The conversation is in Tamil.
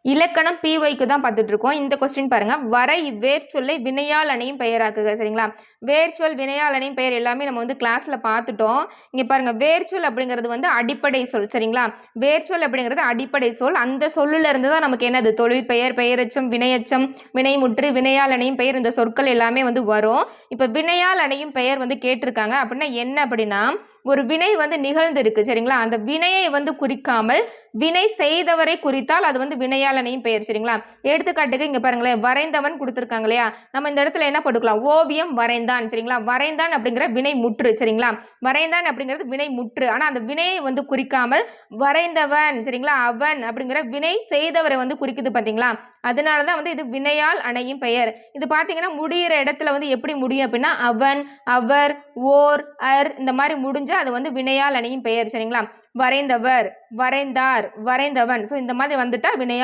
இலக்கணம் PYக்கு தான் பார்த்துட்டு இருக்கோம். இந்த கொஸ்டின் பாருங்க. வரை இவ்வேர்ச்சொல்லை வினையால் அணையும் பெயராக்குக. சரிங்களா? வேர்ச்சொல் வினையால் அணையும் பெயர் எல்லாமே நம்ம வந்து கிளாஸ்ல பார்த்துட்டோம். இங்க பாருங்க, வேர்ச்சொல் அப்படிங்கிறது வந்து அடிப்படை சொல். சரிங்களா? வேர்ச்சொல் அப்படிங்கிறது அடிப்படை சொல். அந்த சொல்லுல இருந்து தான் நமக்கு என்னது தொழில் பெயர், பெயரெச்சம், வினையெச்சம், வினைமுற்று, வினையால் அணையும் பெயர், இந்த சொற்கள் எல்லாமே வந்து வரும். இப்ப வினையால் அணையும் பெயர் வந்து கேட்டிருக்காங்க. அப்படின்னா என்ன அப்படின்னா, ஒரு வினை வந்து நிகழ்ந்து இருக்கு. சரிங்களா? அந்த வினையை வந்து குறிக்காமல் வினை செய்தவரை குறித்தால் அது வந்து வினையால் அணையும் பெயர். சரிங்களா? எடுத்துக்காட்டுக்கு இங்க பாருங்களேன், வரைந்தவன் கொடுத்திருக்காங்க இல்லையா? நம்ம இந்த இடத்துல என்ன போட்டுக்கலாம்? ஓவியம் வரைந்தான். சரிங்களா? வரைந்தான் அப்படிங்கிற வினை முற்று. சரிங்களா? வரைந்தான் அப்படிங்கிறது வினை முற்று. ஆனா அந்த வினையை வந்து குறிக்காமல் வரைந்தவன், சரிங்களா, அவன் அப்படிங்கிற வினை செய்தவரை வந்து குறிக்குது. பாத்தீங்களா? அதனாலதான் வந்து இது வினையால் அணையும் பெயர். இது பாத்தீங்கன்னா முடிகிற இடத்துல வந்து எப்படி முடியும் அப்படின்னா அவன், அவர், ஓர், அர் இந்த மாதிரி முடிஞ்சு அது வந்து வினையால் அணையும் பெயர். சரிங்களா? வரைந்தவர், வரைந்தார், வரைந்தவன். ஸோ இந்த மாதிரி வந்துட்டா வினையால்